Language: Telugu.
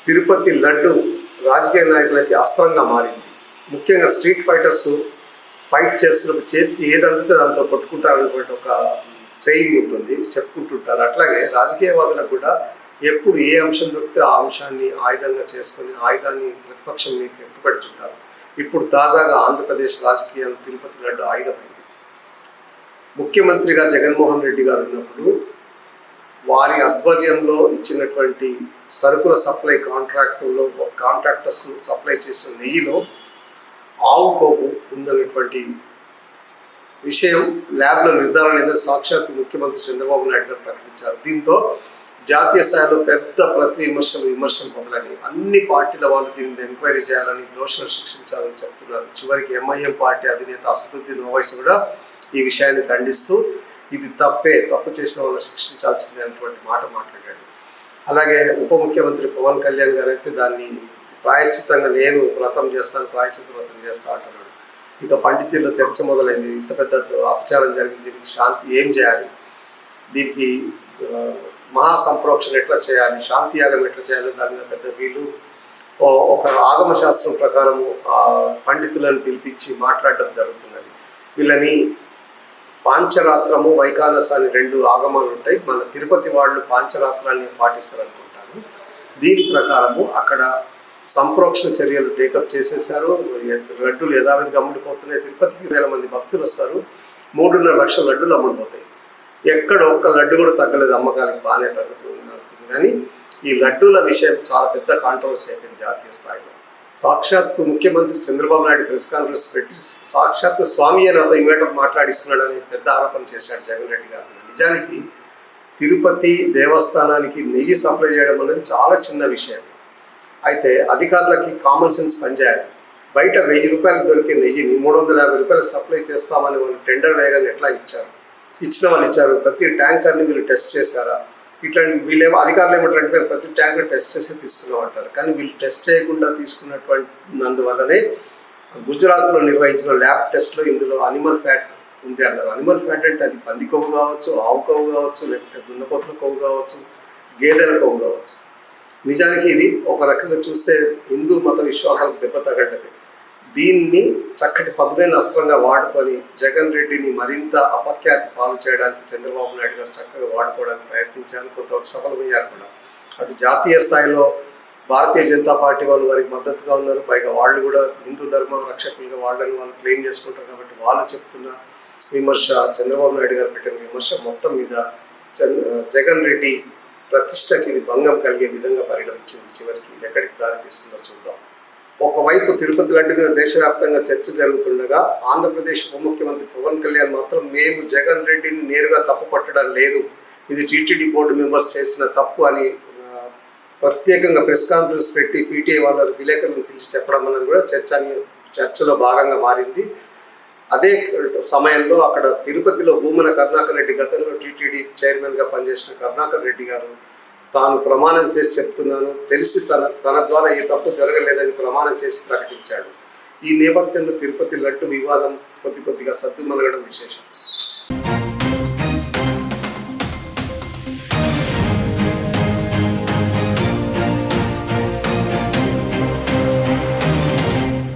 తిరుపతి లడ్డు రాజకీయ నాయకులకి అస్త్రంగా మారింది. ముఖ్యంగా స్ట్రీట్ ఫైటర్స్ ఫైట్ చేస్తున్నప్పుడు చేతికి ఏదంటే దాంతో కొట్టుకుంటారనేటువంటి ఒక సెయింగ్ ఉంటుంది, చెప్పుకుంటుంటారు. అట్లాగే రాజకీయవాదులకు కూడా ఎప్పుడు ఏ అంశం దొరికితే ఆ అంశాన్ని ఆయుధంగా చేసుకొని ఆయుధాన్ని ప్రతిపక్షం మీద ఎక్కుపెడుతుంటారు. ఇప్పుడు తాజాగా ఆంధ్రప్రదేశ్ రాజకీయాలు తిరుపతి లడ్డు ఆయుధమైంది. ముఖ్యమంత్రిగా జగన్మోహన్ రెడ్డి గారు ఉన్నప్పుడు వారి ఆధ్వర్యంలో ఇచ్చినటువంటి సరుకుల సప్లై కాంట్రాక్టర్స్ సప్లై చేసిన నెయ్యిలో ఆవు కొవ్వు ఉందనేటువంటి విషయం ల్యాబ్లో నిర్ధారణ అనేది సాక్షాత్ ముఖ్యమంత్రి చంద్రబాబు నాయుడు గారు ప్రకటించారు. దీంతో జాతీయ స్థాయిలో పెద్ద విమర్శలు మొదలని అన్ని పార్టీల వాళ్ళు దీని మీద ఎంక్వైరీ చేయాలని, దోషులను శిక్షించాలని చెప్తున్నారు. చివరికి ఎంఐఎం పార్టీ అధినేత అసదుద్దీన్ ఓవైసీ కూడా ఈ విషయాన్ని ఖండిస్తూ ఇది తప్పు చేసిన వాళ్ళని శిక్షించాల్సిందే అనేటువంటి మాట మాట్లాడాడు. అలాగే ఉప ముఖ్యమంత్రి పవన్ కళ్యాణ్ గారు అయితే దాన్ని ప్రాయశ్చిత్తంగా నేను వ్రతం చేస్తాను, ప్రాయశ్చిత్త వ్రతం చేస్తా అంటున్నాడు. ఇక పండితుల్లో చర్చ మొదలైంది. ఇంత పెద్ద అపచారం జరిగింది, దీనికి శాంతి ఏం చేయాలి, దీనికి మహాసంప్రోక్షణ ఎట్లా చేయాలి, శాంతి యాగం ఎట్లా చేయాలి, దాని మీద పెద్ద వీళ్ళు ఒక ఆగమ శాస్త్రం ప్రకారము పండితులను పిలిపించి మాట్లాడడం జరుగుతున్నది. వీళ్ళని పాంచరాత్రము వైకానస అని 2 ఆగమాలు ఉంటాయి. మన తిరుపతి వాళ్ళు పాంచరాత్రాన్ని పాటిస్తారు అనుకుంటాను. దీని ప్రకారము అక్కడ సంప్రోక్షణ చర్యలు టేకప్ చేసేసారు. లడ్డూలు యథావిధిగా అమ్ముడిపోతున్నాయి. తిరుపతికి 1000 మంది భక్తులు వస్తారు. 3.5 లక్షల లడ్డూలు అమ్ముడిపోతాయి. ఎక్కడ ఒక్క లడ్డు కూడా తగ్గలేదు. అమ్మకాలకి బాగానే తగ్గుతుంది. కానీ ఈ లడ్డూల విషయం చాలా పెద్ద కాంట్రవర్సీ అయిపోయింది జాతీయ స్థాయిలో. సాక్షాత్ ముఖ్యమంత్రి చంద్రబాబు నాయుడు ప్రెస్ కాన్ఫరెన్స్ పెట్టి సాక్షాత్ స్వామి నాతో ఈ మేటర్ మాట్లాడిస్తున్నాడని పెద్ద ఆరోపణ చేశాడు జగన్ రెడ్డి గారు. నిజానికి తిరుపతి దేవస్థానానికి నెయ్యి సప్లై చేయడం అనేది చాలా చిన్న విషయం. అయితే అధికారులకి కామన్ సెన్స్ పనిచేయాలి. బయట 1000 రూపాయలకు దొరికే నెయ్యిని 350 రూపాయలకు సప్లై చేస్తామని వాళ్ళు టెండర్ వేయగానే ఎట్లా ఇచ్చారు? ఇచ్చిన వాళ్ళు ఇచ్చారు. ప్రతి ట్యాంకర్ని వీళ్ళు టెస్ట్ చేశారా? ఇట్లా వీళ్ళేమో అధికారులు ఏమంటారంటే మేము ప్రతి ట్యాంకర్ టెస్ట్ చేసి తీసుకున్నాం అంటారు. కానీ వీళ్ళు టెస్ట్ చేయకుండా తీసుకున్నటువంటినందువల్లనే గుజరాత్లో నిర్వహించిన ల్యాబ్ టెస్ట్లో ఇందులో అనిమల్ ఫ్యాట్ ఉంది అన్నారు. అనిమల్ ఫ్యాట్ అంటే అది పంది కొవ్వు కావచ్చు, ఆవు కొవ్వు కావచ్చు, లేకపోతే దున్నపోతుల కొవ్వు కావచ్చు, గేదెల కొవ్వు కావచ్చు. నిజానికి ఇది ఒక రకంగా చూస్తే హిందూ మత విశ్వాసాలకు దెబ్బ తగలటమే. దీన్ని చక్కటి పదునైన అస్త్రంగా వాడుకొని జగన్ రెడ్డిని మరింత అపఖ్యాతి పాలు చేయడానికి చంద్రబాబు నాయుడు గారు చక్కగా వాడుకోవడానికి ప్రయత్నించారు. కొంతవరకు సఫలమయ్యారు కూడా. అటు జాతీయ స్థాయిలో భారతీయ జనతా పార్టీ వాళ్ళు వారికి మద్దతుగా ఉన్నారు. పైగా వాళ్ళు కూడా హిందూ ధర్మ రక్షకులుగా వాళ్ళని వాళ్ళు క్లెయిమ్ చేసుకుంటారు. కాబట్టి వాళ్ళు చెప్తున్న విమర్శ, చంద్రబాబు నాయుడు గారు పెట్టిన విమర్శ మొత్తం మీద జగన్ రెడ్డి ప్రతిష్టకి ఇది భంగం కలిగే విధంగా పరిణమించింది. చివరికి ఇది ఎక్కడికి దారితీస్తుందో చూద్దాం. ఒకవైపు తిరుపతి లడ్డు మీద దేశవ్యాప్తంగా చర్చ జరుగుతుండగా ఆంధ్రప్రదేశ్ ఉప ముఖ్యమంత్రి పవన్ కళ్యాణ్ మాత్రం మేము జగన్ రెడ్డిని నేరుగా తప్పు పట్టడం లేదు, ఇది టీటీడీ బోర్డు మెంబర్స్ చేసిన తప్పు అని ప్రత్యేకంగా ప్రెస్ కాన్ఫరెన్స్ పెట్టి పీటీఐ వాళ్ళ విలేకరులను పిలిచి చెప్పడం అన్నది కూడా చర్చలో భాగంగా మారింది. అదే సమయంలో అక్కడ తిరుపతిలో భూమన కరుణాకర్ రెడ్డి, గతంలో టీటీడీ చైర్మన్గా పనిచేసిన కరుణాకర్ రెడ్డి గారు తాను ప్రమాణం చేసి చెప్తున్నాను, తెలిసి తన ద్వారా ఏ తప్పు జరగలేదని ప్రమాణం చేసి ప్రకటించాడు. ఈ నేపథ్యంలో తిరుపతి లడ్డు వివాదం కొద్దిగా సద్దుమణగడం విశేషం.